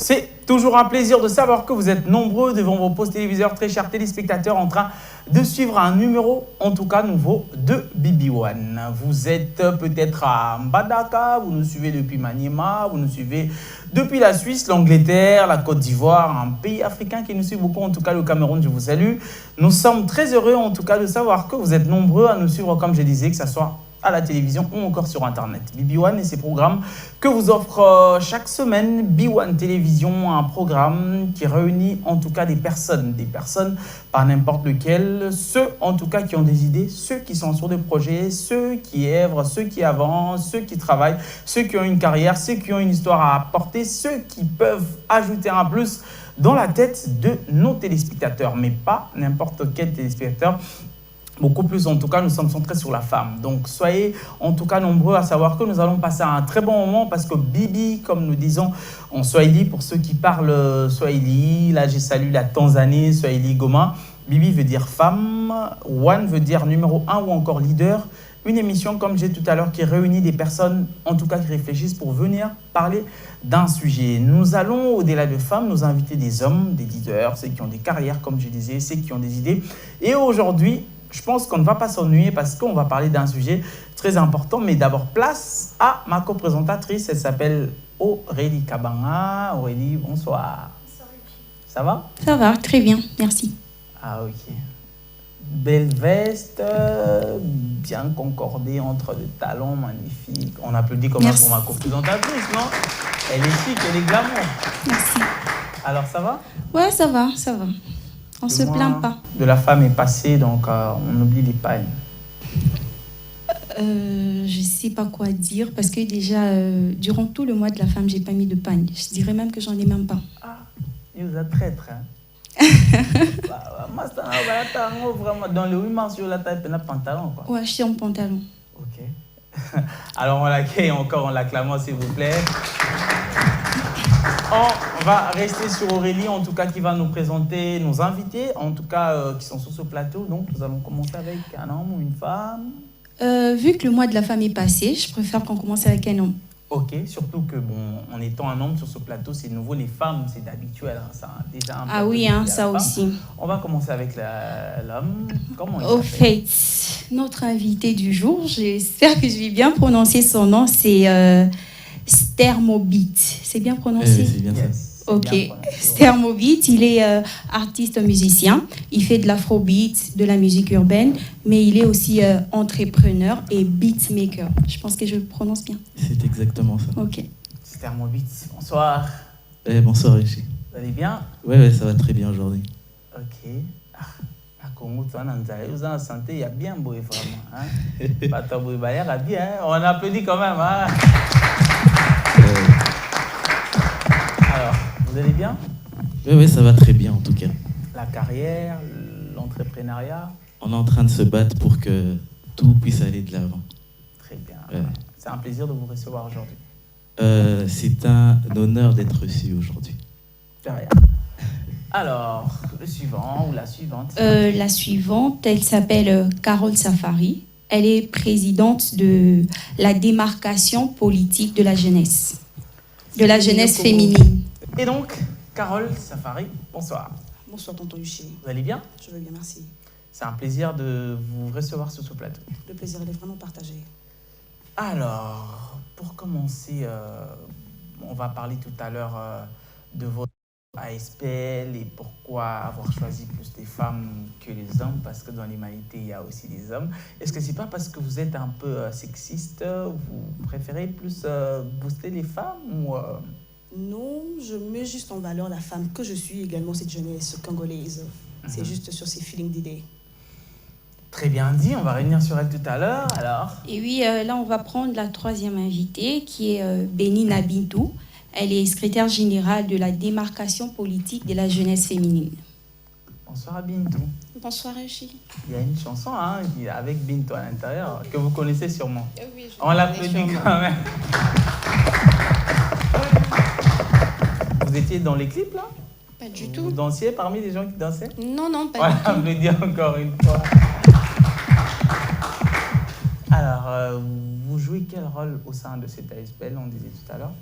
C'est toujours un plaisir de savoir que vous êtes nombreux devant vos postes téléviseurs, très chers téléspectateurs, en train de suivre un numéro, en tout cas nouveau, de BB1. Vous êtes peut-être à Mbadaka, vous nous suivez depuis Maniema, vous nous suivez depuis la Suisse, l'Angleterre, la Côte d'Ivoire, un pays africain qui nous suit beaucoup, en tout cas le Cameroun, je vous salue. Nous sommes très heureux, en tout cas, de savoir que vous êtes nombreux à nous suivre, comme je disais, que ce soit à la télévision ou encore sur Internet. BB1 et ses programmes que vous offre chaque semaine B1 Télévision, un programme qui réunit en tout cas des personnes par n'importe lequel, ceux en tout cas qui ont des idées, ceux qui sont sur des projets, ceux qui œuvrent, ceux qui avancent, ceux qui travaillent, ceux qui ont une carrière, ceux qui ont une histoire à apporter, ceux qui peuvent ajouter un plus dans la tête de nos téléspectateurs, mais pas n'importe quel téléspectateur. Beaucoup plus, en tout cas, nous sommes centrés sur la femme. Donc, soyez en tout cas nombreux à savoir que nous allons passer un très bon moment parce que Bibi, comme nous disons en Swahili, pour ceux qui parlent Swahili, là, j'ai salué la Tanzanie, Swahili Goma. Bibi veut dire femme, One veut dire numéro 1 ou encore leader. Une émission, comme j'ai dit tout à l'heure, qui réunit des personnes, en tout cas qui réfléchissent pour venir parler d'un sujet. Nous allons, au-delà de femmes, nous inviter des hommes, des leaders, ceux qui ont des carrières, comme je disais, ceux qui ont des idées. Et aujourd'hui, je pense qu'on ne va pas s'ennuyer parce qu'on va parler d'un sujet très important. Mais d'abord, place à ma co-présentatrice. Elle s'appelle Aurélie Kabanga. Aurélie, bonsoir. Bonsoir. Ça va? Ça va, très bien, merci. Ah, ok. Belle veste, bien concordée entre les talons, magnifique. On applaudit comme ça pour ma co-présentatrice, non? Elle est chic, elle est glamour. Merci. Alors, ça va? Ouais, ça va, ça va. On ne se plaint pas. De la femme est passée, donc on oublie les pagnes. Je ne sais pas quoi dire parce que déjà, durant tout le mois de la femme, je n'ai pas mis de pagne. Je dirais même que j'en ai même pas. Ah, il vous a traître, hein? Vraiment, dans le 8 mars, il y a un pantalon, quoi. Ouais, je suis en pantalon. Ok. Alors, on l'accueille encore en l'acclamant, s'il vous plaît. On va rester sur Aurélie, en tout cas, qui va nous présenter nos invités, en tout cas, qui sont sur ce plateau. Donc, nous allons commencer avec un homme ou une femme. Vu que le mois de la femme est passé, je préfère qu'on commence avec un homme. Ok, surtout que, bon, en étant un homme sur ce plateau, c'est nouveau. Les femmes, c'est d'habituel. Hein, ça, déjà un ah oui, hein, ça aussi. On va commencer avec l'homme. Comment il Au fait, notre invité du jour, j'espère que je vais bien prononcer son nom, c'est Stermobit. C'est bien prononcé? C'est bien ça. Ok. Stermobit, il est artiste musicien. Il fait de l'afrobeat, de la musique urbaine, mais il est aussi entrepreneur et beatmaker. Je pense que je le prononce bien. C'est exactement ça. Ok. Stermobit, bonsoir. Bonsoir, Richie. Vous allez bien? Ouais, ça va très bien aujourd'hui. Ok. À Congo, vous en santé, il y a bien beau, vraiment. Hein? Pas trop beau, il y a bien. Hein? On applaudit quand même. Hein? Alors, vous allez bien? Oui, ça va très bien en tout cas. La carrière, l'entrepreneuriat? On est en train de se battre pour que tout puisse aller de l'avant. Très bien. C'est un plaisir de vous recevoir aujourd'hui. C'est un honneur d'être reçu aujourd'hui. De rien. Alors, le suivant ou la suivante? La suivante, elle s'appelle Carole Safari. Elle est présidente de la démarcation politique de la jeunesse. De la jeunesse féminine. Et donc, Carole Safari, bonsoir. Bonsoir, tonton Yushi. Vous allez bien? Je vais bien, merci. C'est un plaisir de vous recevoir sur ce plateau. Le plaisir, il est vraiment partagé. Alors, pour commencer, on va parler tout à l'heure de votre ASPL et pourquoi avoir choisi plus des femmes que les hommes, parce que dans l'humanité, il y a aussi des hommes. Est-ce que c'est pas parce que vous êtes un peu sexiste, vous préférez plus booster les femmes ou Non, je mets juste en valeur la femme que je suis, également cette jeunesse congolaise. C'est juste sur ces feelings d'idées. Très bien dit, on va revenir sur elle tout à l'heure, alors. Et oui, là, on va prendre la troisième invitée, qui est Benina Bintou. Elle est secrétaire générale de la démarcation politique de la jeunesse féminine. Bonsoir Bintou. Bonsoir Régis. Il y a une chanson avec Bintou à l'intérieur que vous connaissez sûrement. Oui, on l'applaudit quand même. Vous étiez dans les clips là? Pas du tout. Vous dansiez parmi les gens qui dansaient? Non, pas du tout. On l'applaudit encore une fois. Alors, vous jouez quel rôle au sein de cette ASPL, on disait tout à l'heure?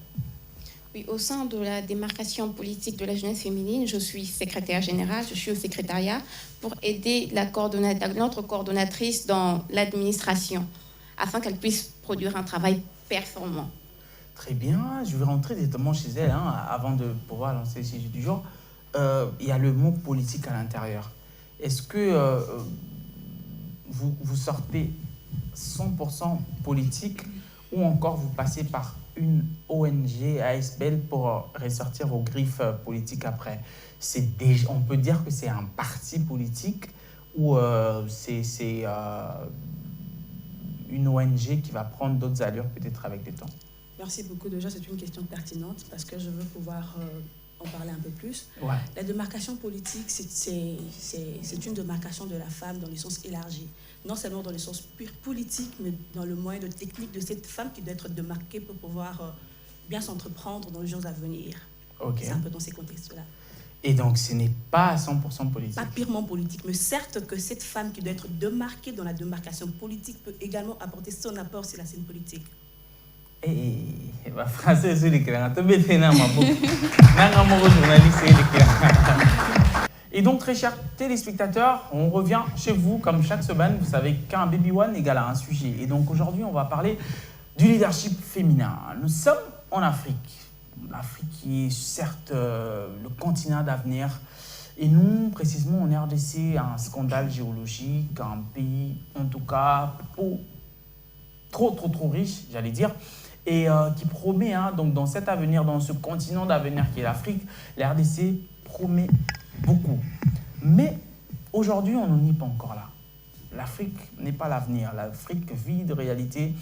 Oui, au sein de la démarcation politique de la jeunesse féminine, je suis secrétaire générale, je suis au secrétariat pour aider notre coordonnatrice dans l'administration afin qu'elle puisse produire un travail performant. Très bien, je vais rentrer directement chez elle avant de pouvoir lancer le sujet du jour. Il y a le mot politique à l'intérieur. Est-ce que vous sortez 100% politique ou encore vous passez par une ONG, ASBL, pour ressortir vos griffes politiques après? On peut dire que c'est un parti politique ou c'est une ONG qui va prendre d'autres allures peut-être avec le temps? Merci beaucoup. Déjà, c'est une question pertinente parce que je veux pouvoir en parler un peu plus. Ouais. La démarcation politique, c'est une démarcation de la femme dans le sens élargi. Non seulement dans le sens pur politique, mais dans le moyen de technique de cette femme qui doit être démarquée pour pouvoir bien s'entreprendre dans les jours à venir. Ok. C'est un peu dans ces contextes-là. Et donc, ce n'est pas 100% politique? Pas purement politique, mais certes que cette femme qui doit être démarquée dans la démarcation politique peut également apporter son apport sur la scène politique. Français, c'est l'écran. Et donc, très chers téléspectateurs, on revient chez vous comme chaque semaine. Vous savez qu'un Baby One égale à un sujet. Et donc, aujourd'hui, on va parler du leadership féminin. Nous sommes en Afrique. L'Afrique qui est certes le continent d'avenir. Et nous, précisément, en RDC, un scandale géologique, un pays, en tout cas, trop riche, j'allais dire, et qui promet, donc dans cet avenir, dans ce continent d'avenir qui est l'Afrique, la RDC promet beaucoup. Mais aujourd'hui, on n'en est pas encore là. L'Afrique n'est pas l'avenir. L'Afrique vit de réalités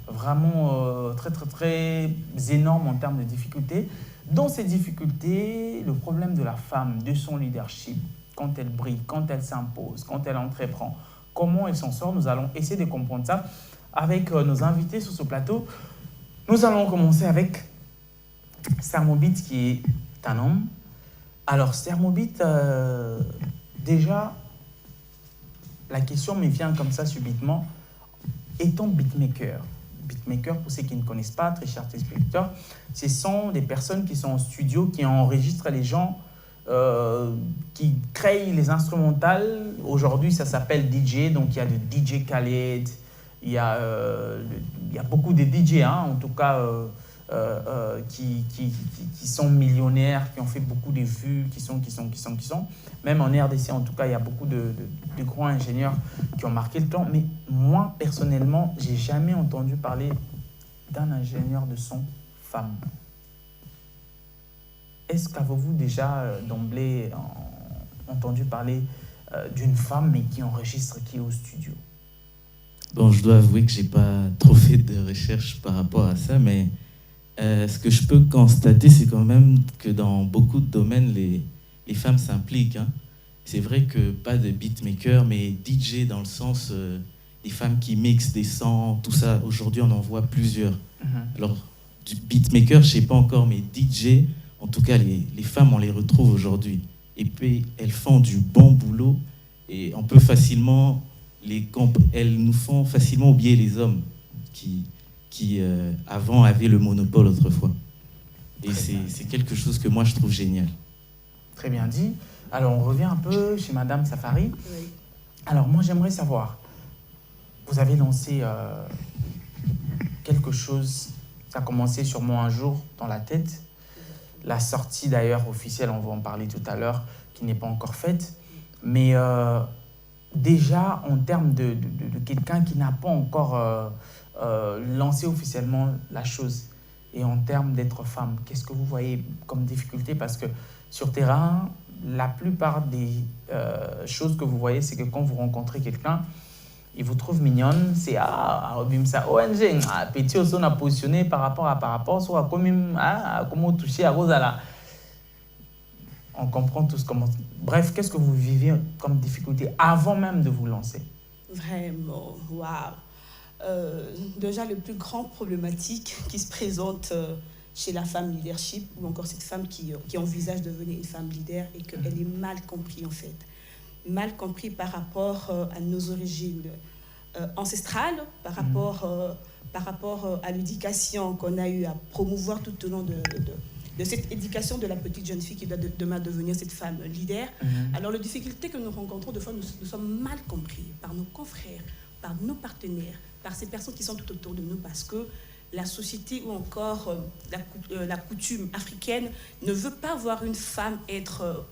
vraiment très énormes en termes de difficultés. Dans ces difficultés, le problème de la femme, de son leadership, quand elle brille, quand elle s'impose, quand elle entreprend, comment elle s'en sort, nous allons essayer de comprendre ça avec nos invités sur ce plateau. Nous allons commencer avec Sermobit, qui est un homme. Alors, Sermobit, déjà, la question me vient comme ça subitement. Étant beatmaker, pour ceux qui ne connaissent pas, très chers téléspectateurs, ce sont des personnes qui sont en studio, qui enregistrent les gens, qui créent les instrumentales. Aujourd'hui, ça s'appelle DJ, donc il y a de DJ Khaled, il y a beaucoup de DJ, en tout cas, qui sont millionnaires, qui ont fait beaucoup de vues, qui sont. Même en RDC, en tout cas, il y a beaucoup de grands ingénieurs qui ont marqué le temps. Mais moi, personnellement, je n'ai jamais entendu parler d'un ingénieur de son femme. Est-ce qu'avez-vous déjà d'emblée entendu parler d'une femme, mais qui enregistre, qui est au studio? Bon, je dois avouer que je n'ai pas trop fait de recherche par rapport à ça, mais ce que je peux constater, c'est quand même que dans beaucoup de domaines, les femmes s'impliquent. C'est vrai que pas de beatmaker, mais DJ dans le sens des femmes qui mixent des sons, tout ça. Aujourd'hui, on en voit plusieurs. Alors, du beatmaker, je ne sais pas encore, mais DJ, en tout cas, les femmes, on les retrouve aujourd'hui. Et puis, elles font du bon boulot et on peut facilement... elles nous font facilement oublier les hommes qui avant avaient le monopole autrefois. Et c'est quelque chose que moi je trouve génial. Très bien dit. Alors on revient un peu chez Madame Safari. Oui. Alors moi j'aimerais savoir, vous avez lancé quelque chose, ça a commencé sûrement un jour dans la tête. La sortie d'ailleurs officielle, on va en parler tout à l'heure, qui n'est pas encore faite. Mais déjà en termes de quelqu'un qui n'a pas encore lancé officiellement la chose, et en termes d'être femme, qu'est-ce que vous voyez comme difficulté? Parce que sur terrain, la plupart des choses que vous voyez, c'est que quand vous rencontrez quelqu'un, il vous trouve mignonne, c'est ça ONG, petit aussi on a positionné par rapport, soit comment toucher à Rosala. On comprend tous comment. Bref, qu'est-ce que vous vivez comme difficulté avant même de vous lancer? Vraiment, waouh. Déjà, le plus grand problématique qui se présente chez la femme leadership, ou encore cette femme qui envisage de devenir une femme leader, et qu'elle est mal comprise en fait. Mal compris par rapport à nos origines ancestrales, par rapport à l'éducation qu'on a eu à promouvoir tout au long de cette éducation de la petite jeune fille qui doit demain devenir cette femme leader. Alors, les difficultés que nous rencontrons, de fois, nous sommes mal compris par nos confrères, par nos partenaires, par ces personnes qui sont tout autour de nous, parce que la société ou encore la coutume africaine ne veut pas voir une femme être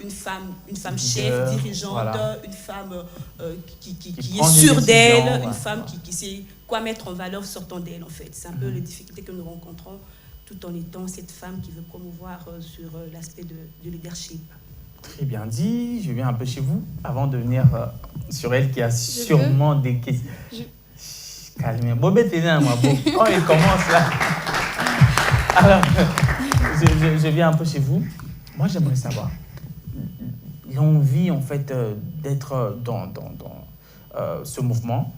une femme chef, dirigeante, voilà. Une femme qui est sûre d'elle, voilà. Une femme qui sait quoi mettre en valeur sortant d'elle, en fait. C'est un peu les difficultés que nous rencontrons, tout en étant cette femme qui veut promouvoir sur l'aspect de leadership. Très bien dit. Je viens un peu chez vous, avant de venir sur elle, qui a sûrement des questions. Calmez. Bobette est là, moi. Quand elle commence là. Alors, je viens un peu chez vous. Moi, j'aimerais savoir l'envie, en fait, d'être dans ce mouvement.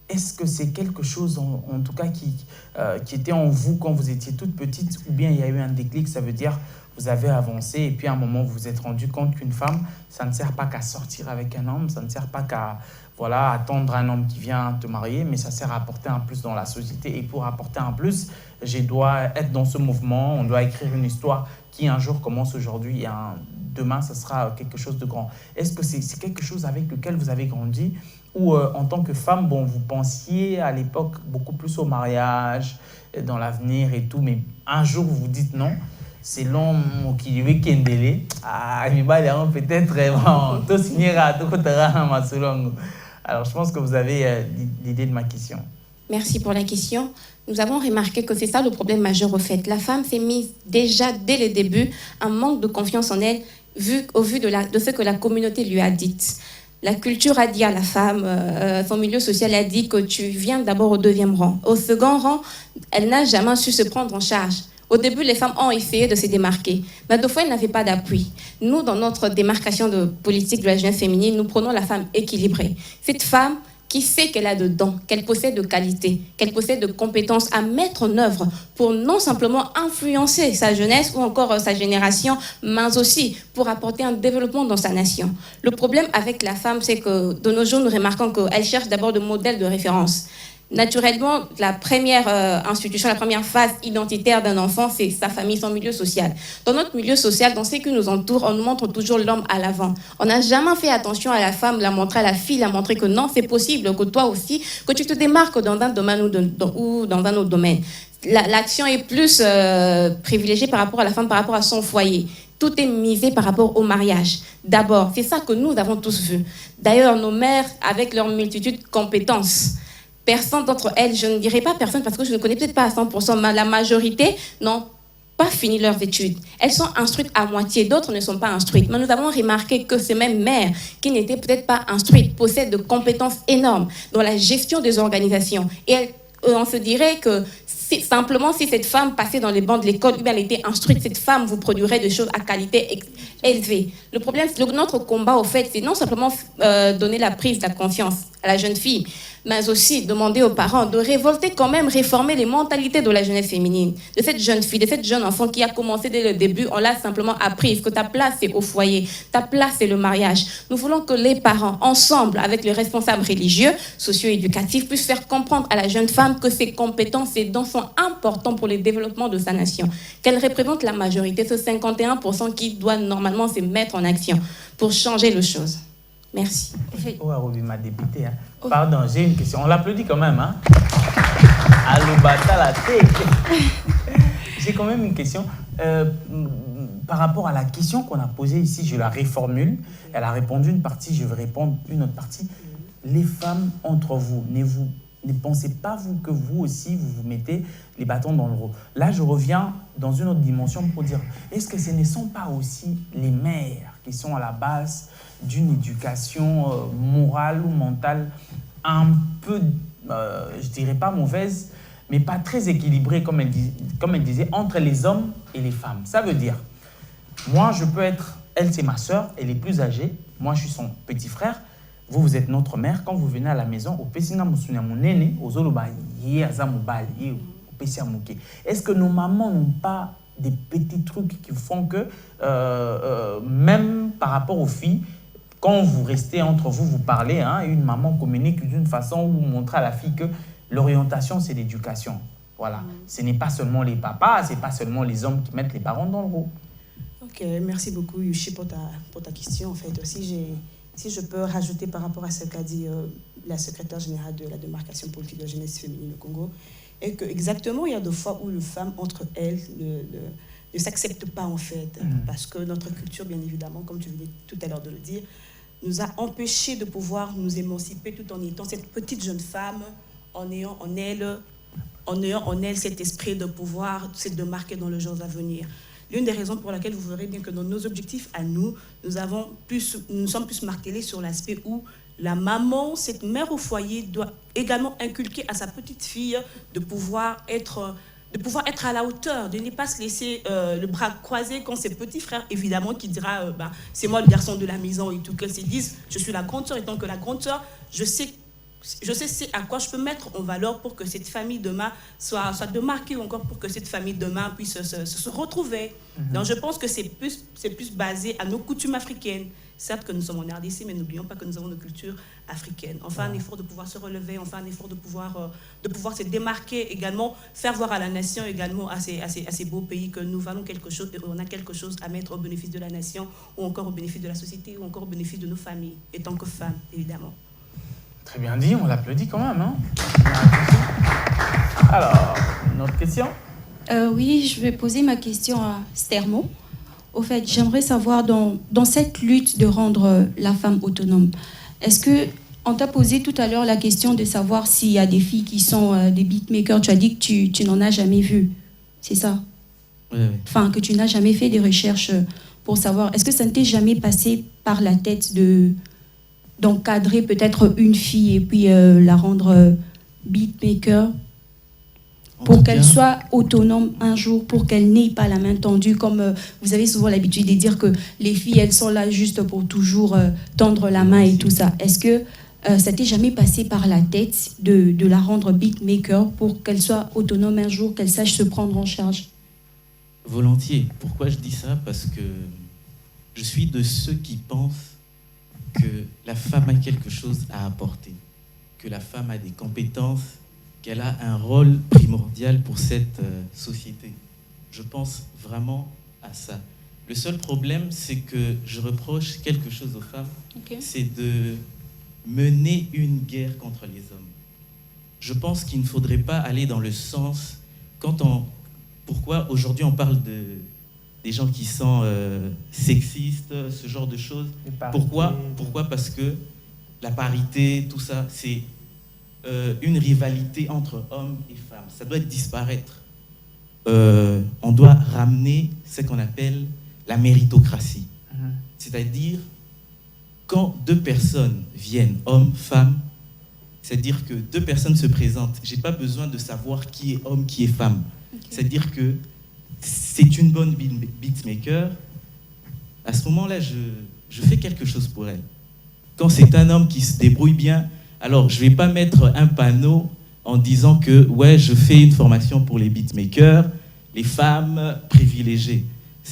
Est-ce que c'est quelque chose, en tout cas, qui était en vous quand vous étiez toute petite, ou bien il y a eu un déclic, ça veut dire vous avez avancé et puis à un moment vous vous êtes rendu compte qu'une femme, ça ne sert pas qu'à sortir avec un homme, ça ne sert pas qu'à attendre un homme qui vient te marier, mais ça sert à apporter un plus dans la société. Et pour apporter un plus, je dois être dans ce mouvement, on doit écrire une histoire qui un jour commence aujourd'hui et demain, ça sera quelque chose de grand. Est-ce que c'est quelque chose avec lequel vous avez grandi ou en tant que femme, vous pensiez à l'époque beaucoup plus au mariage, dans l'avenir et tout, mais un jour vous vous dites non, c'est l'homme qui veut qu'il délai. Peut-être vraiment, tout signera, tout coûtera ma solongo. Alors, je pense que vous avez l'idée de ma question. Merci pour la question. Nous avons remarqué que c'est ça le problème majeur au fait. La femme s'est mise déjà dès le début un manque de confiance en elle au vu de ce que la communauté lui a dit. La culture a dit à la femme, son milieu social a dit que tu viens d'abord au 2e rang. Au 2e rang, elle n'a jamais su se prendre en charge. Au début, les femmes ont essayé de se démarquer, mais deux fois, elles n'avaient pas d'appui. Nous, dans notre démarcation de politique de la jeunesse féminine, nous prenons la femme équilibrée. Cette femme qui sait qu'elle a de dons, qu'elle possède de qualités, qu'elle possède de compétences à mettre en œuvre pour non simplement influencer sa jeunesse ou encore sa génération, mais aussi pour apporter un développement dans sa nation. Le problème avec la femme, c'est que de nos jours, nous remarquons qu'elle cherche d'abord de modèles de référence. Naturellement, la première institution, la première phase identitaire d'un enfant, c'est sa famille, son milieu social. Dans notre milieu social, dans ce qui nous entoure, on nous montre toujours l'homme à l'avant. On n'a jamais fait attention à la femme, la montrer à la fille, la montrer que non, c'est possible, que toi aussi, que tu te démarques dans un domaine ou dans un autre domaine. L'action est plus privilégiée par rapport à la femme, par rapport à son foyer. Tout est misé par rapport au mariage. D'abord, c'est ça que nous avons tous vu. D'ailleurs, nos mères, avec leur multitude de compétences, personne d'entre elles, je ne dirais pas personne parce que je ne connais peut-être pas à 100%, mais la majorité n'ont pas fini leurs études. Elles sont instruites à moitié, d'autres ne sont pas instruites. Mais nous avons remarqué que ces mêmes mères qui n'étaient peut-être pas instruites possèdent de compétences énormes dans la gestion des organisations. Et on se dirait que simplement si cette femme passait dans les bancs de l'école, elle était instruite, cette femme vous produirait des choses à qualité élevée. Le problème, notre combat au fait, c'est non simplement donner la prise de la confiance à la jeune fille, mais aussi demander aux parents de révolter quand même, réformer les mentalités de la jeunesse féminine, de cette jeune fille, de cette jeune enfant qui a commencé dès le début, on l'a simplement appris que ta place c'est au foyer, ta place c'est le mariage. Nous voulons que les parents, ensemble avec les responsables religieux, socio-éducatifs, puissent faire comprendre à la jeune femme que ses compétences, ses dons sont importants pour le développement de sa nation, qu'elle représente la majorité, ce 51% qui doit normalement se mettre en action pour changer les choses. Merci. Oh, ma députée. Hein. Oh. Pardon, j'ai une question. On l'applaudit quand même. Hein? Alubata la tête. J'ai quand même une question. Par rapport à la question qu'on a posée ici, je la reformule. Elle a répondu une partie, je vais répondre une autre partie. Les femmes entre vous, ne pensez pas vous que vous aussi, vous mettez les bâtons dans le roues. Là, je reviens dans une autre dimension pour dire, est-ce que ce ne sont pas aussi les mères qui sont à la base d'une éducation morale ou mentale un peu, je dirais pas mauvaise, mais pas très équilibrée, comme elle disait, entre les hommes et les femmes. Ça veut dire, moi, je peux être, elle c'est ma sœur, elle est plus âgée, moi je suis son petit frère, vous êtes notre mère, quand vous venez à la maison, est-ce que nos mamans n'ont pas des petits trucs qui font que, même par rapport aux filles, quand vous restez entre vous, vous parlez, hein, une maman communique d'une façon où vous montrez à la fille que l'orientation, c'est l'éducation. Voilà. Ce n'est pas seulement les papas, ce n'est pas seulement les hommes qui mettent les parents dans le rôle. Ok, merci beaucoup Yushi pour ta question. En fait, aussi, si je peux rajouter par rapport à ce qu'a dit la secrétaire générale de la démarcation politique de la jeunesse féminine au Congo, et que exactement, il y a des fois où les femmes, entre elles, ne s'acceptent pas en fait, parce que notre culture, bien évidemment, comme tu venais tout à l'heure de le dire, nous a empêchés de pouvoir nous émanciper tout en étant cette petite jeune femme, en ayant en elle cet esprit de pouvoir se démarquer dans le jour à venir. L'une des raisons pour laquelle vous verrez bien que dans nos objectifs à nous, nous sommes plus martelés sur l'aspect où la maman, cette mère au foyer, doit également inculquer à sa petite fille de pouvoir être à la hauteur, de ne pas se laisser le bras croisé quand ses petits frères, évidemment, qui dira c'est moi le garçon de la maison et tout, qu'elles se disent je suis la grande sœur, et tant que la grande sœur, je sais à quoi je peux mettre en valeur pour que cette famille demain soit démarquée, ou encore pour que cette famille demain puisse se retrouver. Donc je pense que c'est plus basé à nos coutumes africaines. Certes que nous sommes en RDC, mais n'oublions pas que nous avons nos cultures africaines. On fait un effort de pouvoir se relever, on fait un effort de pouvoir se démarquer également, faire voir à la nation également, à ces beaux pays, que nous valons quelque chose, et on a quelque chose à mettre au bénéfice de la nation, ou encore au bénéfice de la société, ou encore au bénéfice de nos familles, et tant que femmes, évidemment. Très bien dit, on l'applaudit quand même. Hein. Alors, une autre question? Oui, je vais poser ma question à Stermo. Au fait, j'aimerais savoir, dans cette lutte de rendre la femme autonome, est-ce qu'on t'a posé tout à l'heure la question de savoir s'il y a des filles qui sont des beatmakers? Tu as dit que tu n'en as jamais vu, c'est ça? Oui. Enfin, que tu n'as jamais fait des recherches pour savoir. Est-ce que ça ne t'est jamais passé par la tête d'encadrer peut-être une fille et puis la rendre beatmaker pour qu'elle soit autonome un jour, pour qu'elle n'ait pas la main tendue, comme vous avez souvent l'habitude de dire que les filles, elles sont là juste pour toujours tendre la main et tout ça. Est-ce que ça t'est jamais passé par la tête de la rendre beatmaker pour qu'elle soit autonome un jour, qu'elle sache se prendre en charge? Volontiers. Pourquoi je dis ça? Parce que je suis de ceux qui pensent que la femme a quelque chose à apporter, que la femme a des compétences, qu'elle a un rôle primordial pour cette société. Je pense vraiment à ça. Le seul problème, c'est que je reproche quelque chose aux femmes, c'est de mener une guerre contre les hommes. Je pense qu'il ne faudrait pas aller dans le sens... Pourquoi aujourd'hui on parle des gens qui sont sexistes, ce genre de choses? Pourquoi? Parce que la parité, tout ça, c'est une rivalité entre hommes et femmes. Ça doit disparaître. On doit ramener ce qu'on appelle la méritocratie. C'est-à-dire, quand deux personnes viennent, hommes, femmes, c'est-à-dire que deux personnes se présentent, je n'ai pas besoin de savoir qui est homme, qui est femme. C'est-à-dire que c'est une bonne beatmaker. À ce moment-là, je fais quelque chose pour elle. Quand c'est un homme qui se débrouille bien, alors je ne vais pas mettre un panneau en disant que ouais, je fais une formation pour les beatmakers, les femmes privilégiées.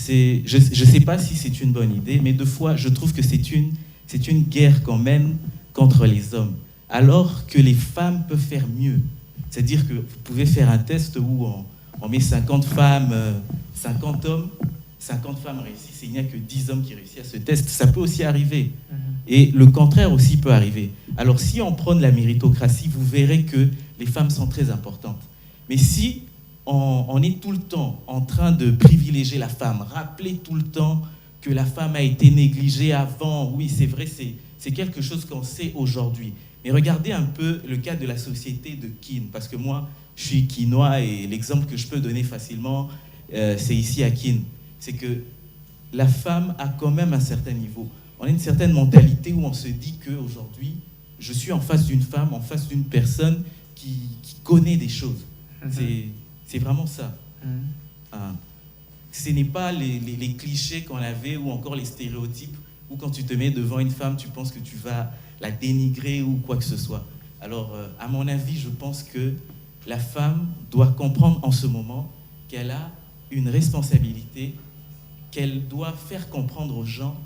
Je ne sais pas si c'est une bonne idée, mais deux fois, je trouve que c'est une guerre qu'on mène contre les hommes, alors que les femmes peuvent faire mieux. C'est-à-dire que vous pouvez faire un test où on met 50 femmes, 50 hommes, 50 femmes réussissent et il n'y a que 10 hommes qui réussissent à ce test. Ça peut aussi arriver. Et le contraire aussi peut arriver. Alors si on prône la méritocratie, vous verrez que les femmes sont très importantes. Mais si on est tout le temps en train de privilégier la femme, rappeler tout le temps que la femme a été négligée avant, oui c'est vrai, c'est quelque chose qu'on sait aujourd'hui. Mais regardez un peu le cas de la société de Kin, parce que moi, je suis Kinois et l'exemple que je peux donner facilement, c'est ici à Kin. C'est que la femme a quand même un certain niveau. On a une certaine mentalité où on se dit qu'aujourd'hui, je suis en face d'une femme, en face d'une personne qui connaît des choses. C'est vraiment ça. Ce n'est pas les clichés qu'on avait ou encore les stéréotypes où quand tu te mets devant une femme, tu penses que tu vas la dénigrer ou quoi que ce soit. Alors, à mon avis, je pense que la femme doit comprendre en ce moment qu'elle a une responsabilité, qu'elle doit faire comprendre aux gens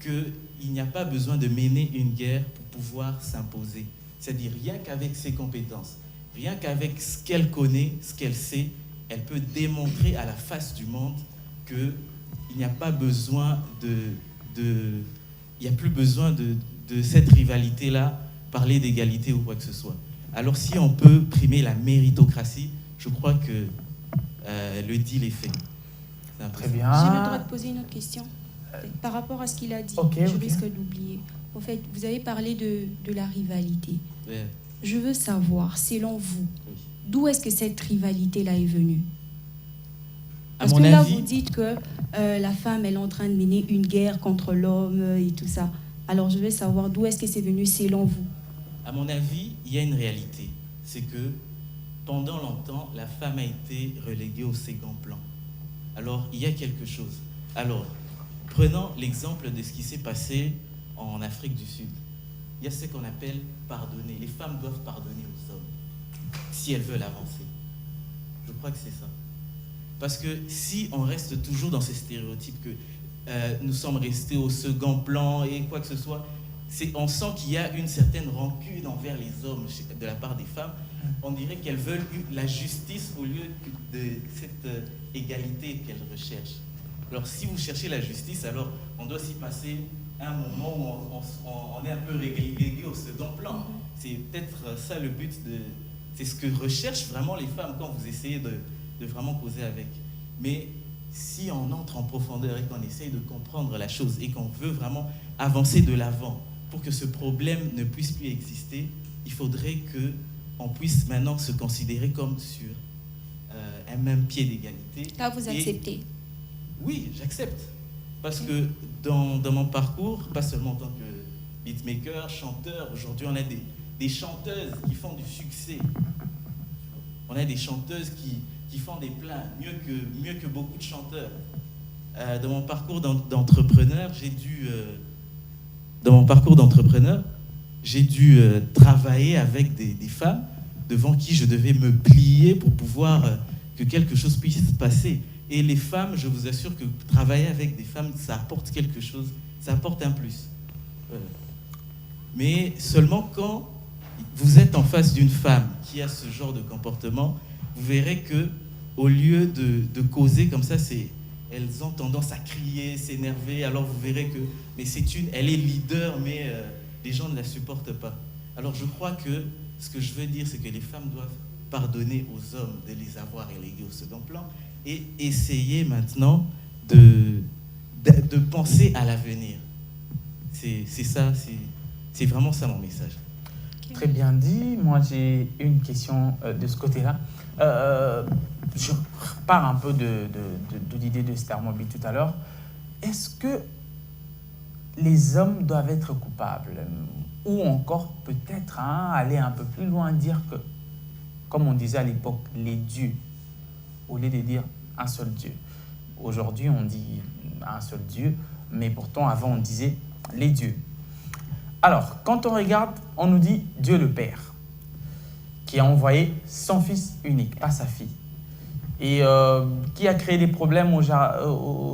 qu'il n'y a pas besoin de mener une guerre pour pouvoir s'imposer. C'est-à-dire, rien qu'avec ses compétences, rien qu'avec ce qu'elle connaît, ce qu'elle sait, elle peut démontrer à la face du monde qu'il n'y a pas besoin il n'y a plus besoin de cette rivalité-là, parler d'égalité ou quoi que ce soit. Alors si on peut primer la méritocratie, je crois que le deal est fait. Très bien. J'ai le droit de poser une autre question par rapport à ce qu'il a dit. Je risque d'oublier. En fait, vous avez parlé de la rivalité. Ouais. Je veux savoir, selon vous, d'où est-ce que cette rivalité-là est venue? Parce que là, vous dites que la femme, elle est en train de mener une guerre contre l'homme et tout ça. Alors, je veux savoir d'où est-ce que c'est venu selon vous? À mon avis, il y a une réalité. C'est que pendant longtemps, la femme a été reléguée au second plan. Alors, il y a quelque chose. Alors, prenons l'exemple de ce qui s'est passé en Afrique du Sud. Il y a ce qu'on appelle pardonner. Les femmes doivent pardonner aux hommes si elles veulent avancer. Je crois que c'est ça. Parce que si on reste toujours dans ces stéréotypes que nous sommes restés au second plan et quoi que ce soit, on sent qu'il y a une certaine rancune envers les hommes de la part des femmes. On dirait qu'elles veulent la justice au lieu de cette égalité qu'elles recherchent. Alors si vous cherchez la justice, alors on doit s'y passer un moment où on est un peu relégué au second plan. C'est peut-être ça le but c'est ce que recherchent vraiment les femmes quand vous essayez de vraiment causer avec. Mais si on entre en profondeur et qu'on essaye de comprendre la chose et qu'on veut vraiment avancer de l'avant pour que ce problème ne puisse plus exister, il faudrait qu'on puisse maintenant se considérer comme sur un même pied d'égalité. Là, vous acceptez? Oui, j'accepte. Parce que dans mon parcours, pas seulement en tant que beatmaker, chanteur, aujourd'hui on a des chanteuses qui font du succès. On a des chanteuses qui font des pleins, mieux que beaucoup de chanteurs. Dans mon parcours d'entrepreneur, j'ai dû travailler avec des femmes devant qui je devais me plier pour pouvoir que quelque chose puisse se passer. Et les femmes, je vous assure que travailler avec des femmes, ça apporte quelque chose, ça apporte un plus. Mais seulement quand vous êtes en face d'une femme qui a ce genre de comportement, vous verrez que au lieu de causer comme ça, elles ont tendance à crier, s'énerver. Alors vous verrez que elle est leader, mais les gens ne la supportent pas. Alors je crois que ce que je veux dire, c'est que les femmes doivent pardonner aux hommes de les avoir relégués au second plan et essayer maintenant de penser à l'avenir. C'est ça, c'est vraiment ça mon message. Très bien dit. Moi, j'ai une question de ce côté-là. Je repars un peu de l'idée de Stermoby tout à l'heure. Est-ce que les hommes doivent être coupables? Ou encore peut-être aller un peu plus loin, dire que, comme on disait à l'époque, les dieux, au lieu de dire un seul Dieu. Aujourd'hui, on dit un seul Dieu, mais pourtant, avant, on disait les dieux. Alors, quand on regarde, on nous dit Dieu le Père, qui a envoyé son fils unique, pas sa fille. Et qui a créé des problèmes au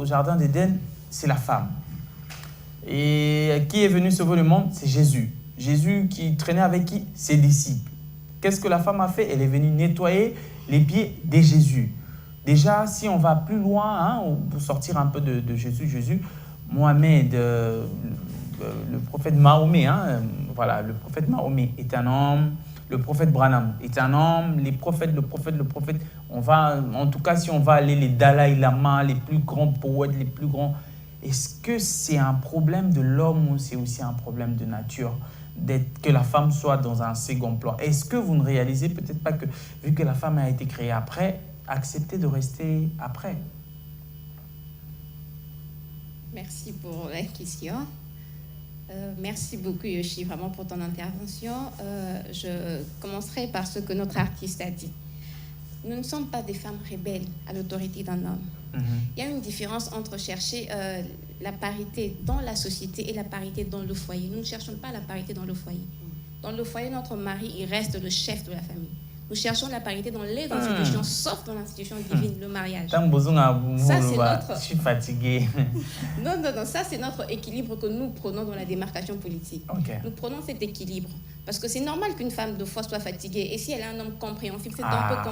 jardin d'Éden, c'est la femme. Et qui est venu sauver le monde, c'est Jésus. Jésus qui traînait avec qui? Ses disciples. Qu'est-ce que la femme a fait? Elle est venue nettoyer les pieds de Jésus. Déjà, si on va plus loin, pour sortir un peu de Jésus, Mohamed, le prophète Mahomet, voilà, le prophète Mahomet est un homme, le prophète Branham est un homme, le prophète, on va, en tout cas, si on va aller les Dalai Lama, les plus grands poètes, les plus grands, est-ce que c'est un problème de l'homme ou c'est aussi un problème de nature que la femme soit dans un second plan? Est-ce que vous ne réalisez peut-être pas que, vu que la femme a été créée après, accepter de rester après? Merci pour la question. Merci beaucoup Yoshi, vraiment pour ton intervention. Je commencerai par ce que notre artiste a dit. Nous ne sommes pas des femmes rebelles à l'autorité d'un homme. Il y a une différence entre chercher la parité dans la société et la parité dans le foyer. Nous ne cherchons pas la parité dans le foyer. Dans le foyer, notre mari, il reste le chef de la famille. Nous cherchons la parité dans les institutions, sauf dans l'institution divine, le mariage. Ça, c'est notre... Je suis fatigué. Non, ça c'est notre équilibre que nous prenons dans la démarcation politique. Okay. Nous prenons cet équilibre. Parce que c'est normal qu'une femme, de fois, soit fatiguée. Et si elle a un homme compréhensif, c'est un peu...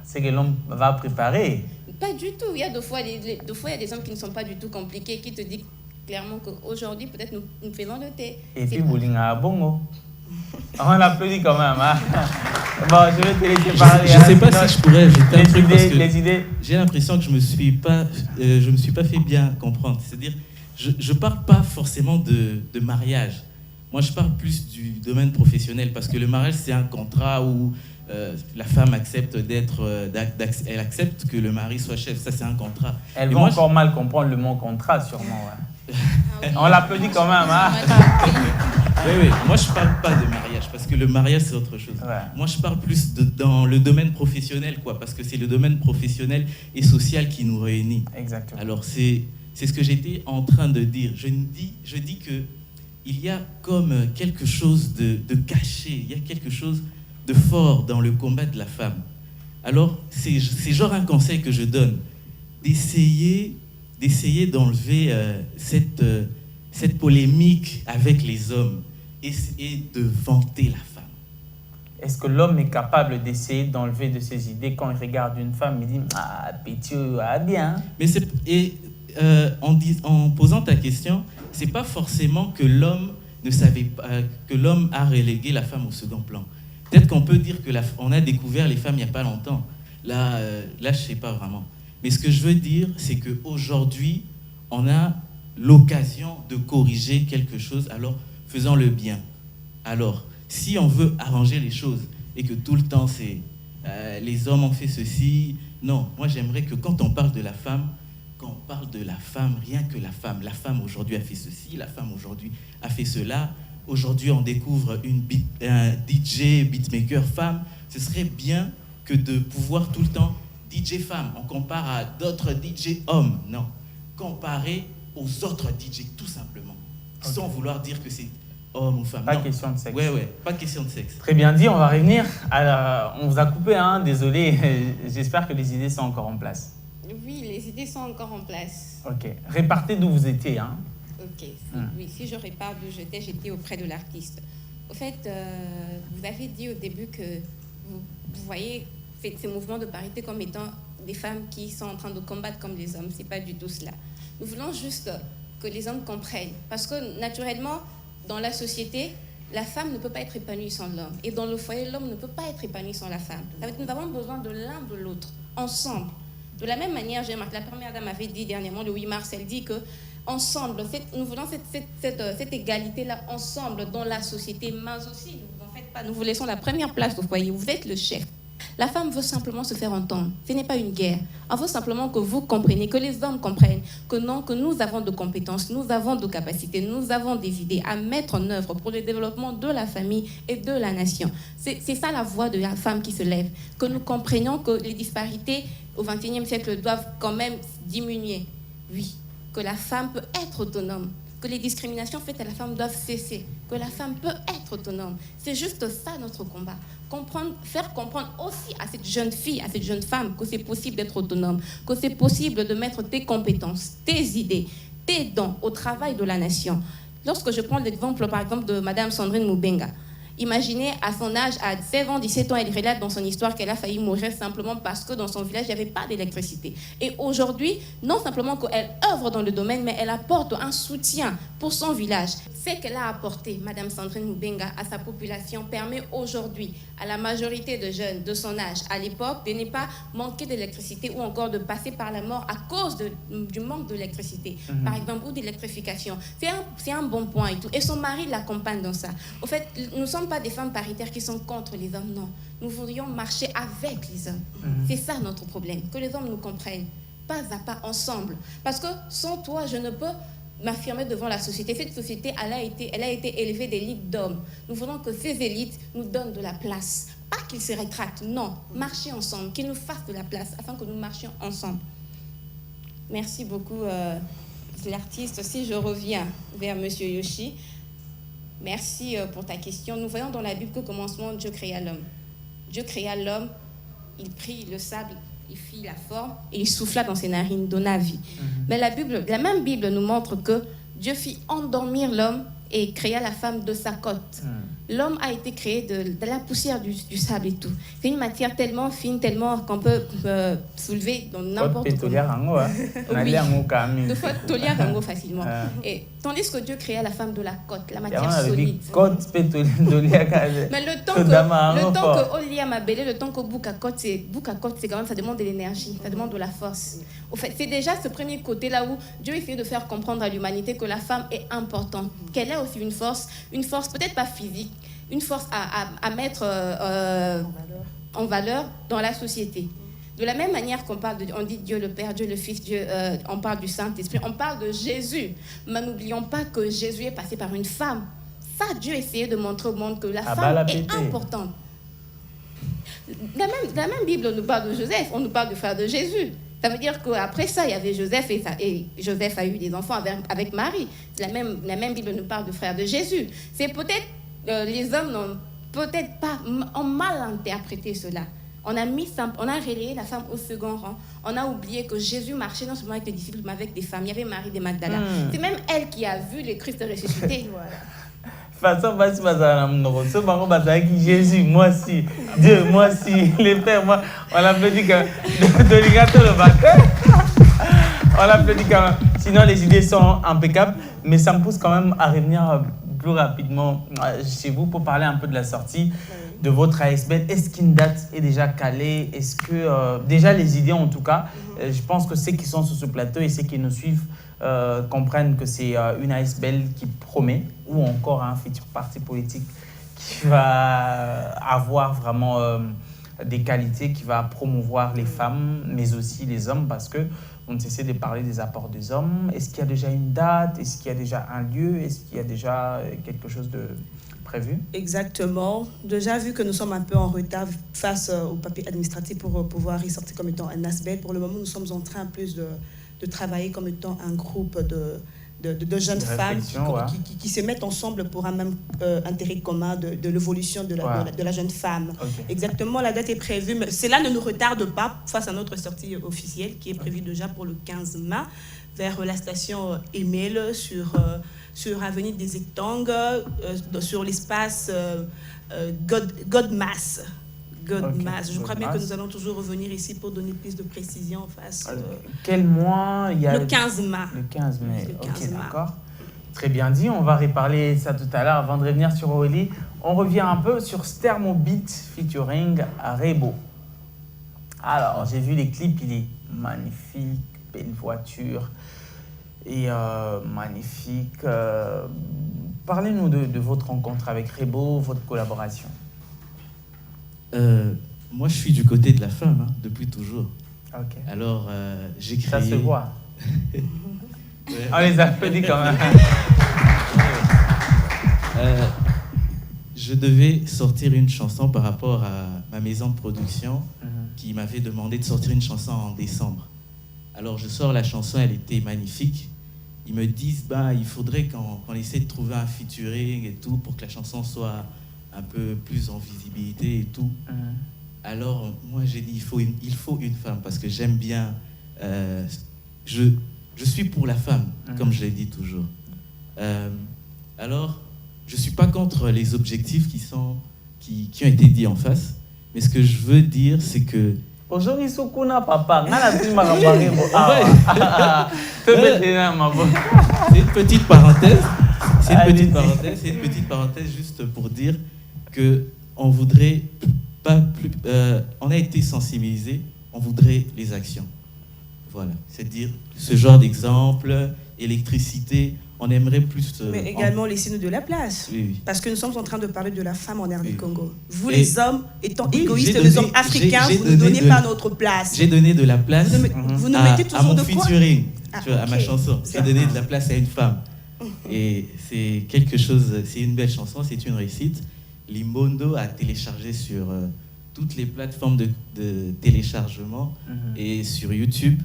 C'est que l'homme va préparer. Pas du tout. Il y a deux fois, il y a des hommes qui ne sont pas du tout compliqués, qui te disent clairement qu'aujourd'hui, peut-être, nous faisons le thé. Et puis, Boulinga Bongo. On l'applaudit quand même. Hein. Bon, je vais te laisser parler. Je ne sais pas si je pourrais ajouter un truc parce que les idées. J'ai l'impression que je me suis pas fait bien comprendre. C'est-à-dire, je parle pas forcément de mariage. Moi, je parle plus du domaine professionnel parce que le mariage, c'est un contrat où la femme accepte elle accepte que le mari soit chef. Ça, c'est un contrat. Elle va encore mal comprendre le mot contrat, sûrement. Ouais. On l'applaudit quand même. Hein. Oui. Moi, je parle pas de mariage parce que le mariage, c'est autre chose. Ouais. Moi, je parle plus dans le domaine professionnel, quoi, parce que c'est le domaine professionnel et social qui nous réunit. Exactement. Alors, c'est ce que j'étais en train de dire. Je dis que il y a comme quelque chose de caché, il y a quelque chose de fort dans le combat de la femme. Alors, c'est genre un conseil que je donne, d'essayer d'enlever cette polémique avec les hommes et de vanter la femme. Est-ce que l'homme est capable d'essayer d'enlever de ses idées quand il regarde une femme, il dit « Ah, Pétieux, ah bien ». Mais en posant ta question, c'est pas forcément que l'homme ne savait pas, que l'homme a relégué la femme au second plan. Peut-être qu'on peut dire que on a découvert les femmes il n'y a pas longtemps. Là, je sais pas vraiment. Mais ce que je veux dire, c'est qu'aujourd'hui, on a l'occasion de corriger quelque chose, alors faisons le bien. Alors, si on veut arranger les choses et que tout le temps c'est les hommes ont fait ceci, non, moi j'aimerais que quand on parle de la femme, quand on parle de la femme, rien que la femme aujourd'hui a fait ceci, la femme aujourd'hui a fait cela, aujourd'hui on découvre un DJ, beatmaker femme, ce serait bien que de pouvoir tout le temps DJ femme, on compare à d'autres DJ hommes, non, comparer aux autres DJ tout simplement, sans vouloir dire que c'est homme ou femme. Pas question de sexe. Ouais, pas question de sexe. Très bien dit, on va revenir. Alors, on vous a coupé, hein, désolé. J'espère que les idées sont encore en place. Oui, les idées sont encore en place. Ok. Répartez d'où vous étiez. Hein. Ok. Oui, si je répare d'où j'étais auprès de l'artiste. Au fait, vous avez dit au début que vous voyez ces mouvements de parité comme étant des femmes qui sont en train de combattre comme les hommes. C'est pas du tout cela. Nous voulons juste que les hommes comprennent. Parce que naturellement, dans la société, la femme ne peut pas être épanouie sans l'homme. Et dans le foyer, l'homme ne peut pas être épanoui sans la femme. Nous avons besoin de l'un de l'autre, ensemble. De la même manière, la première dame avait dit dernièrement, le 8 mars, elle dit que ensemble, nous voulons cette égalité-là ensemble dans la société, mais aussi, ne vous en faites pas, nous vous laissons la première place au foyer. Vous êtes le chef. La femme veut simplement se faire entendre. Ce n'est pas une guerre. On veut simplement que vous compreniez, que les hommes comprennent que non, que nous avons de compétences, nous avons de capacités, nous avons des idées à mettre en œuvre pour le développement de la famille et de la nation. C'est ça la voix de la femme qui se lève. Que nous comprenions que les disparités au XXIe siècle doivent quand même diminuer. Oui, que la femme peut être autonome. Que les discriminations faites à la femme doivent cesser, que la femme peut être autonome. C'est juste ça notre combat. Faire comprendre aussi à cette jeune fille, à cette jeune femme que c'est possible d'être autonome, que c'est possible de mettre tes compétences, tes idées, tes dons au travail de la nation. Lorsque je prends l'exemple, par exemple, de Madame Sandrine Mubenga, imaginez, à son âge, à 16 ans, 17 ans, elle relate dans son histoire qu'elle a failli mourir simplement parce que dans son village, il n'y avait pas d'électricité. Et aujourd'hui, non simplement qu'elle œuvre dans le domaine, mais elle apporte un soutien pour son village. Ce qu'elle a apporté, Madame Sandrine Mubenga, à sa population permet aujourd'hui à la majorité de jeunes de son âge, à l'époque, de ne pas manquer d'électricité ou encore de passer par la mort à cause du manque d'électricité, par exemple, ou d'électrification. C'est un bon point et tout. Et son mari l'accompagne dans ça. Au fait, nous ne sommes pas des femmes paritaires qui sont contre les hommes, non. Nous voudrions marcher avec les hommes. C'est ça notre problème, que les hommes nous comprennent, pas à pas, ensemble. Parce que sans toi, je ne peux m'affirmer devant la société. Cette société, elle a été élevée d'élites d'hommes. Nous voulons que ces élites nous donnent de la place. Pas qu'ils se rétractent, non. Marcher ensemble, qu'ils nous fassent de la place afin que nous marchions ensemble. Merci beaucoup, l'artiste. Si je reviens vers M. Yoshi, merci pour ta question. Nous voyons dans la Bible qu'au commencement, Dieu créa l'homme. Dieu créa l'homme, il prit le sable, il fit la forme et il souffla dans ses narines, donna vie. Mais la même Bible nous montre que Dieu fit endormir l'homme et créa la femme de sa côte. L'homme a été créé de la poussière du sable et tout. C'est une matière tellement fine, tellement qu'on peut soulever dans n'importe quoi. Oui, deux fois tolia gango facilement. Et tandis que Dieu créa la femme de la côte, la matière solide. Mais le temps que Olia m'a belé, le temps que Bouka côte, c'est quand même, ça demande de l'énergie, ça demande de la force. Au fait, c'est déjà ce premier côté là où Dieu essaie de faire comprendre à l'humanité que la femme est importante, qu'elle a aussi une force peut-être pas physique, une force à mettre en valeur dans la société. De la même manière on dit Dieu le Père, Dieu le Fils, on parle du Saint-Esprit, on parle de Jésus. Mais n'oublions pas que Jésus est passé par une femme. Ça, Dieu essayait de montrer au monde que la femme est importante. La même Bible nous parle de Joseph, on nous parle du frère de Jésus. Ça veut dire qu'après ça, il y avait Joseph et Joseph a eu des enfants avec Marie. La même Bible nous parle du frère de Jésus. C'est peut-être, les hommes n'ont peut-être pas, ont mal interprété cela. On a relayé la femme au second rang. On a oublié que Jésus marchait non seulement avec les disciples, mais avec des femmes. Il y avait Marie de Magdala. C'est même elle qui a vu le Christ ressuscité. Façon Jésus, moi aussi, Dieu, moi aussi, les pères, moi, on l'applaudit quand on l'applaudit quand même. Sinon, les idées sont impeccables, mais ça me pousse quand même à revenir plus rapidement chez vous pour parler un peu de la sortie de votre ASBL. Est-ce qu'une date est déjà calée? Est-ce que, déjà les idées en tout cas, je pense que ceux qui sont sur ce plateau et ceux qui nous suivent comprennent que c'est une ASBL qui promet, ou encore un futur parti politique qui va avoir vraiment des qualités, qui va promouvoir les femmes, mais aussi les hommes, parce que on ne cesse de parler des apports des hommes. Est-ce qu'il y a déjà une date? Est-ce qu'il y a déjà un lieu? Est-ce qu'il y a déjà quelque chose de prévu? Exactement. Déjà, vu que nous sommes un peu en retard face au papier administratif pour pouvoir y sortir comme étant un ASBL, pour le moment, nous sommes en train plus de travailler comme étant un groupe de jeunes femmes qui se mettent ensemble pour un même intérêt commun de l'évolution de la jeune femme. Okay. Exactement, la date est prévue, mais cela ne nous retarde pas face à notre sortie officielle qui est prévue déjà pour le 15 mai vers la station Emile sur avenue des Étangs, sur l'espace Godmas. Je crois bien que nous allons toujours revenir ici pour donner plus de précision face. Quel mois il y a le 15 mai. Le 15 mai. Ok, d'accord. Très bien dit. On va reparler ça tout à l'heure. Avant de revenir sur Aurélie, on revient un peu sur Thermobeat featuring Rebo. Alors, j'ai vu les clips, il est magnifique, belle voiture et magnifique. Parlez-nous de votre rencontre avec Rebo, votre collaboration. Moi, je suis du côté de la femme, depuis toujours. Okay. Alors, j'ai créé... Ça se voit. On les applaudit quand même. Je devais sortir une chanson par rapport à ma maison de production qui m'avait demandé de sortir une chanson en décembre. Alors, je sors la chanson, elle était magnifique. Ils me disent, il faudrait qu'on essaie de trouver un featuring et tout pour que la chanson soit un peu plus en visibilité et tout. Alors, moi, j'ai dit, il faut une femme parce que j'aime bien... je suis pour la femme, comme je l'ai dit toujours. Alors, je ne suis pas contre les objectifs qui ont été dits en face, mais ce que je veux dire, c'est que... Aujourd'hui, Sukuna, papa, c'est une petite parenthèse. C'est une petite parenthèse juste pour dire qu'on voudrait pas plus... on a été sensibilisés, on voudrait les actions. Voilà, c'est-à-dire ce genre d'exemple, électricité, on aimerait plus... Mais également laissez-nous de la place. Oui. Parce que nous sommes en train de parler de la femme en RD Congo. Vous les hommes, étant égoïstes, les hommes africains, vous ne donnez pas notre place. J'ai donné de la place vous nous mettez toujours à mon de quoi featuring, à ma chanson. J'ai donné de la place à une femme. Et c'est quelque chose, c'est une belle chanson, c'est une réussite. Limondo a téléchargé sur toutes les plateformes de téléchargement et sur YouTube.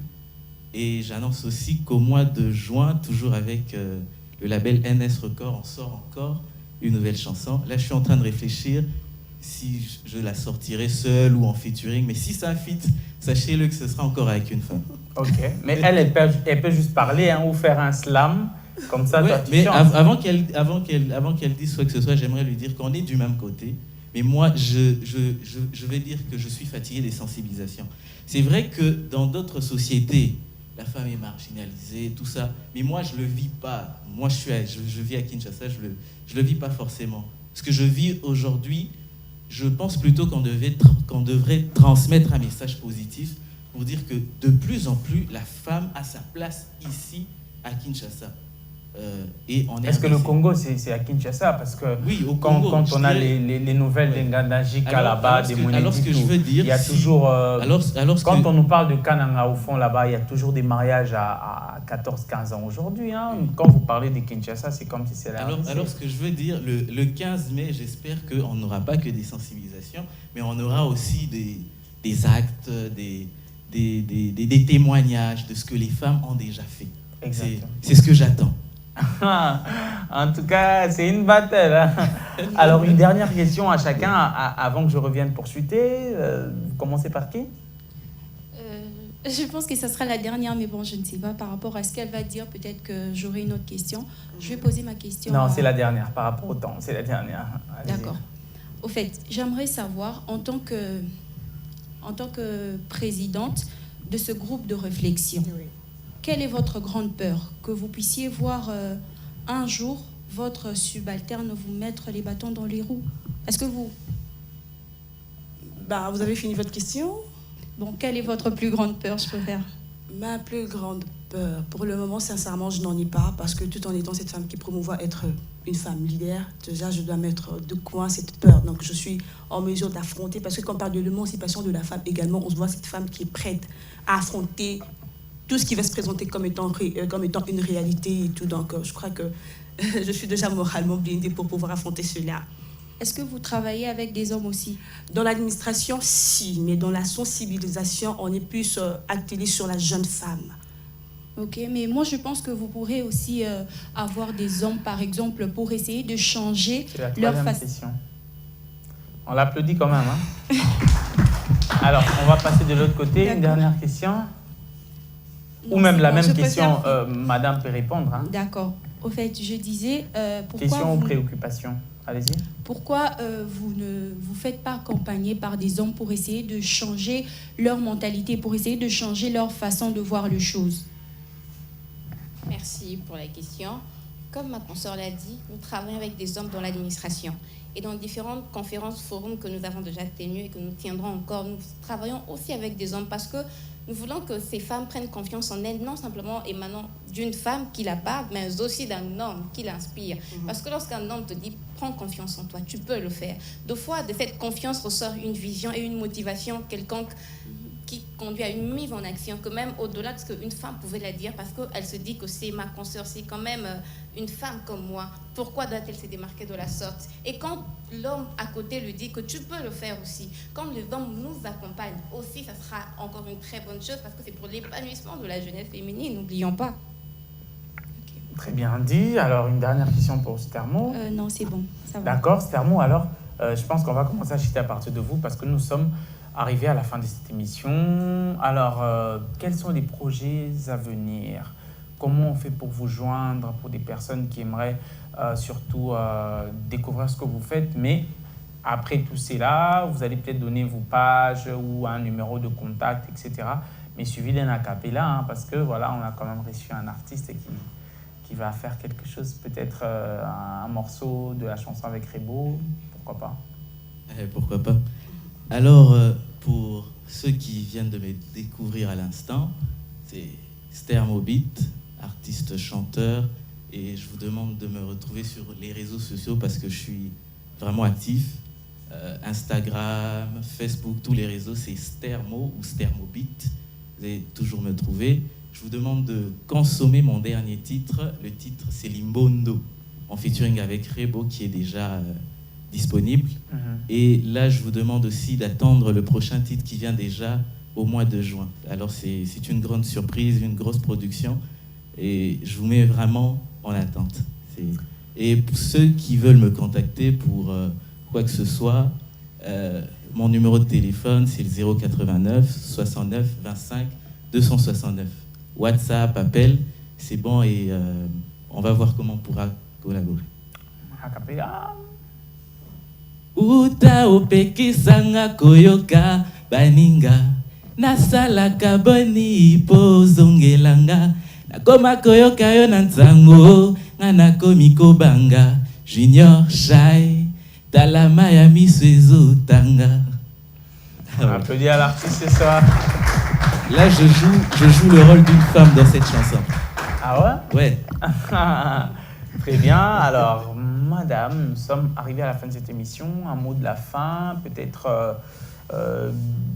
Et j'annonce aussi qu'au mois de juin, toujours avec le label NS Record, on sort encore une nouvelle chanson. Là, je suis en train de réfléchir si je la sortirai seule ou en featuring. Mais si c'est un feat, sachez-le que ce sera encore avec une femme. Ok, mais elle peut juste parler ou faire un slam, comme ça, Ouais, toi, tu mais chantes. avant qu'elle dise quoi que ce soit, j'aimerais lui dire qu'on est du même côté. Mais moi, je vais dire que je suis fatigué des sensibilisations. C'est vrai que dans d'autres sociétés, la femme est marginalisée, tout ça. Mais moi, je ne le vis pas. Moi, je vis à Kinshasa, je le vis pas forcément. Ce que je vis aujourd'hui, je pense plutôt qu'on devrait transmettre un message positif pour dire que de plus en plus, la femme a sa place ici à Kinshasa. Et en Est-ce que le RDC. Congo, c'est à Kinshasa? Parce que Oui, au Congo, quand on a je dirais- les nouvelles Ouais. d'Ngandajika là-bas, des alors, ce que je veux dire, il y a si- toujours... quand que- on nous parle de Kananga, au fond, là-bas, il y a toujours des mariages à 14-15 ans aujourd'hui. Hein. Quand vous parlez de Kinshasa, c'est comme si c'est la RDC. Alors, ce que je veux dire, le 15 mai, j'espère qu'on n'aura pas que des sensibilisations, mais on aura aussi des actes, des témoignages de ce que les femmes ont déjà fait. Exactement. C'est ce que j'attends. En tout cas, c'est une bataille. Hein. Alors, une dernière question à chacun avant que je revienne pour chuter. Vous commencez par qui? Je pense que ce sera la dernière, mais bon, je ne sais pas. Par rapport à ce qu'elle va dire, peut-être que j'aurai une autre question. Je vais poser ma question. Non, c'est la dernière par rapport au temps. C'est la dernière. Allez-y. D'accord. Au fait, j'aimerais savoir, en tant que présidente de ce groupe de réflexion, Oui. quelle est votre grande peur? Que vous puissiez voir un jour votre subalterne vous mettre les bâtons dans les roues? Est-ce que vous... Vous avez fini votre question? Bon, quelle est votre plus grande peur, je préfère? Ma plus grande peur, pour le moment, sincèrement, je n'en ai pas, parce que tout en étant cette femme qui promouvoit être une femme leader, déjà, je dois mettre de coin cette peur. Donc, je suis en mesure d'affronter, parce que quand on parle de l'émancipation de la femme également, on se voit cette femme qui est prête à affronter tout ce qui va se présenter comme étant une réalité et tout. Donc, je crois que je suis déjà moralement blindée pour pouvoir affronter cela. Est-ce que vous travaillez avec des hommes aussi? Dans l'administration, si, mais dans la sensibilisation, on est plus attelé sur la jeune femme. Ok, mais moi je pense que vous pourrez aussi avoir des hommes, par exemple, pour essayer de changer C'est la leur troisième façon. question. On l'applaudit quand même. Hein. Alors, on va passer de l'autre côté. Une D'accord. dernière question. Ou Non, même c'est la bon, même je peux question, faire- madame peut répondre. Hein. D'accord. Au fait, je disais, Question ou préoccupation? Allez-y. pourquoi vous ne vous faites pas accompagner par des hommes pour essayer de changer leur mentalité, pour essayer de changer leur façon de voir les choses? Merci pour la question. Comme ma consoeur l'a dit, nous travaillons avec des hommes dans l'administration. Et dans différentes conférences, forums que nous avons déjà tenus et que nous tiendrons encore, nous travaillons aussi avec des hommes parce que nous voulons que ces femmes prennent confiance en elles, non simplement émanant d'une femme qui la parle, mais aussi d'un homme qui l'inspire. Parce que lorsqu'un homme te dit « prends confiance en toi », tu peux le faire. Deux fois, de cette confiance ressort une vision et une motivation quelconque qui conduit à une mise en action, que même au-delà de ce qu'une femme pouvait la dire, parce qu'elle se dit que c'est ma consoeur, c'est quand même une femme comme moi. Pourquoi doit-elle se démarquer de la sorte? Et quand l'homme à côté lui dit que tu peux le faire aussi, quand les hommes nous accompagnent aussi, ça sera encore une très bonne chose, parce que c'est pour l'épanouissement de la jeunesse féminine, n'oublions pas. Très bien dit. Alors, une dernière question pour Stermo. Non, c'est bon, ça va. D'accord, Stermo. Alors, je pense qu'on va commencer à chuter à partir de vous parce que nous sommes arrivés à la fin de cette émission. Alors, quels sont les projets à venir? Comment on fait pour vous joindre, pour des personnes qui aimeraient surtout découvrir ce que vous faites? Mais après tout cela, vous allez peut-être donner vos pages ou un numéro de contact, etc. Mais suivi d'un acapella, hein, parce que voilà, on a quand même reçu un artiste qui va faire quelque chose, peut-être un morceau de la chanson avec Rebo, pourquoi pas? Pourquoi pas. Alors, pour ceux qui viennent de me découvrir à l'instant, c'est Stermobit, artiste chanteur, et je vous demande de me retrouver sur les réseaux sociaux parce que je suis vraiment actif. Instagram, Facebook, tous les réseaux, c'est Stermo ou Stermobit. Vous allez toujours me trouver. Je vous demande de consommer mon dernier titre. Le titre, c'est Limbondo, en featuring avec Rebo, qui est déjà disponible. Et là, je vous demande aussi d'attendre le prochain titre qui vient déjà au mois de juin. Alors, c'est une grande surprise, une grosse production. Et je vous mets vraiment en attente. Et pour ceux qui veulent me contacter pour quoi que ce soit, Mon numéro de téléphone, c'est le 089 69 25 269. WhatsApp, appel, c'est bon et on va voir comment on pourra collaborer. Uta opekisanga koyoka baninga nasalaka boni pozongelanga nakoma koyoka yo na nzango nga nakomi kobanga Junior Shy talama ya miso ezotanga. On applaudit à l'artiste ce soir. Là je joue le rôle d'une femme dans cette chanson. Ah ouais? Ouais. Très bien. Alors, madame, nous sommes arrivés à la fin de cette émission. Un mot de la fin, peut-être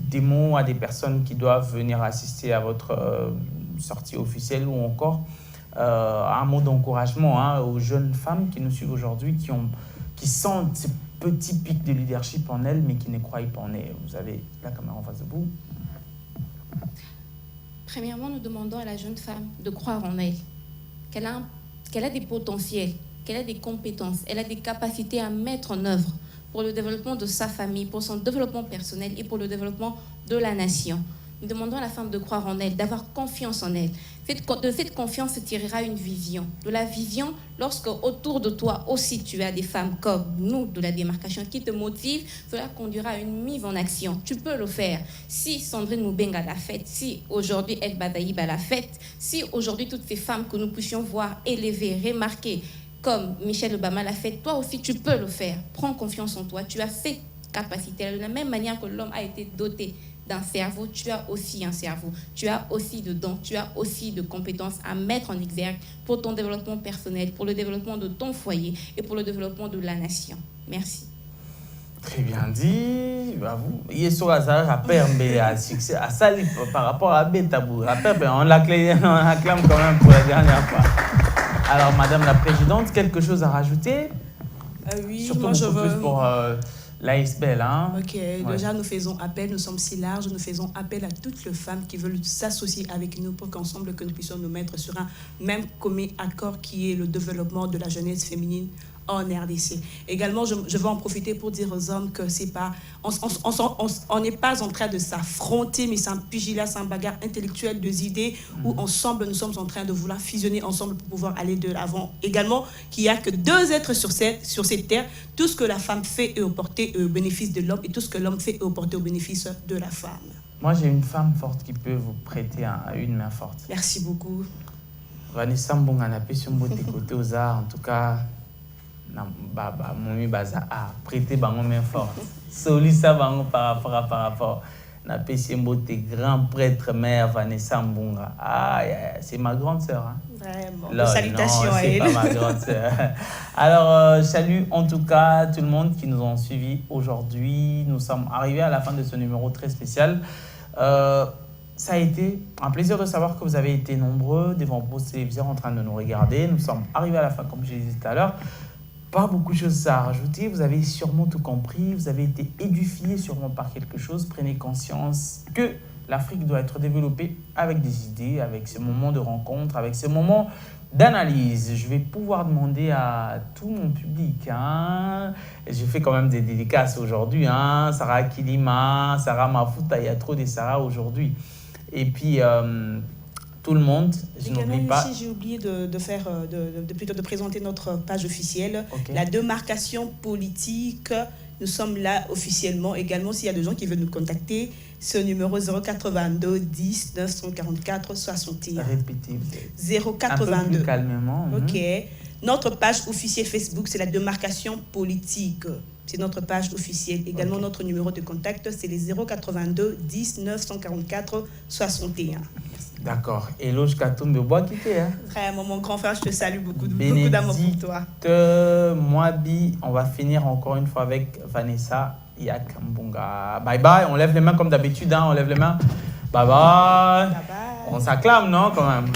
des mots à des personnes qui doivent venir assister à votre sortie officielle ou encore un mot d'encouragement aux jeunes femmes qui nous suivent aujourd'hui, qui sentent ces petits pics de leadership en elles, mais qui ne croient pas en elles. Vous avez la caméra en face de vous. Premièrement, nous demandons à la jeune femme de croire en elle, qu'elle a des potentiels, qu'elle a des compétences, elle a des capacités à mettre en œuvre pour le développement de sa famille, pour son développement personnel et pour le développement de la nation. Nous demandons à la femme de croire en elle, d'avoir confiance en elle. De cette confiance se tirera une vision. De la vision, lorsque autour de toi aussi tu as des femmes comme nous de la démarcation qui te motivent, cela conduira à une mise en action. Tu peux le faire. Si Sandrine Moubenga l'a fait, si aujourd'hui El Badaïba l'a fait, si aujourd'hui toutes ces femmes que nous puissions voir élevées, remarquées, comme Michelle Obama l'a fait, toi aussi tu peux le faire. Prends confiance en toi. Tu as cette capacité. De la même manière que l'homme a été doté d'un cerveau, tu as aussi un cerveau, tu as aussi de dons, tu as aussi de compétences à mettre en exergue pour ton développement personnel, pour le développement de ton foyer et pour le développement de la nation. Merci. Très bien dit. Vous, Yeso Azar a permis à succès à Salif par rapport à Betabou. On l'acclame quand même pour la dernière fois. Alors, Madame la Présidente, quelque chose à rajouter? Oui, surtout moi je veux... plus pour l'ASBL. Hein? Ok, ouais. Déjà nous faisons appel, nous sommes si larges, nous faisons appel à toutes les femmes qui veulent s'associer avec nous pour qu'ensemble que nous puissions nous mettre sur un même commun accord qui est le développement de la jeunesse féminine en RDC. Également, je veux en profiter pour dire aux hommes que c'est pas, on n'est pas en train de s'affronter, mais c'est un pugilat, c'est un bagarre intellectuel de idées où ensemble nous sommes en train de vouloir fusionner ensemble pour pouvoir aller de l'avant. Également, qu'il n'y a que deux êtres sur cette terre, tout ce que la femme fait est au porté au bénéfice de l'homme et tout ce que l'homme fait est au porté au bénéfice de la femme. Moi, j'ai une femme forte qui peut vous prêter une main forte. Merci beaucoup. Vanessa Mbonga n'a pas sur côté aux arts, en tout cas. Mon baza a prêté bango main forte. Solisa bango par rapport. Na pesimbo tes grand prêtre mère Vanessa Mbonga. Ah, c'est ma grande sœur. Hein. Vraiment. Là, salutations non, à elle. C'est pas ma grande sœur. Alors, salut en tout cas tout le monde qui nous ont suivis aujourd'hui. Nous sommes arrivés à la fin de ce numéro très spécial. Ça a été un plaisir de savoir que vous avez été nombreux devant vos téléviseurs en train de nous regarder. Nous sommes arrivés à la fin, comme je l'ai dit tout à l'heure. Pas beaucoup de choses à rajouter, vous avez sûrement tout compris, vous avez été édifiés sûrement par quelque chose. Prenez conscience que l'Afrique doit être développée avec des idées, avec ces moments de rencontre, avec ces moments d'analyse. Je vais pouvoir demander à tout mon public, j'ai fait quand même des dédicaces aujourd'hui, Sarah Kilima, Sarah Mafuta, il y a trop de Sarah aujourd'hui. Et puis... tout le monde, je n'oublie pas. Aussi, j'ai oublié de présenter notre page officielle, okay. La démarcation politique. Nous sommes là officiellement. Également, s'il y a des gens qui veulent nous contacter, ce numéro 082 10 944 61. Répétez. 082. Un peu plus calmement. Ok. Notre page officielle Facebook, c'est la démarcation politique. C'est notre page officielle. Également, okay. Notre numéro de contact, c'est les 082 10 944 61. D'accord. Eloge Katumbe Boakite. Vraiment, mon grand frère, je te salue beaucoup d'amour pour toi. Moabi, on va finir encore une fois avec Vanessa Mbonga. Bye bye. On lève les mains comme d'habitude. On lève les mains. Bye bye. Bye bye. On s'acclame, non, quand même.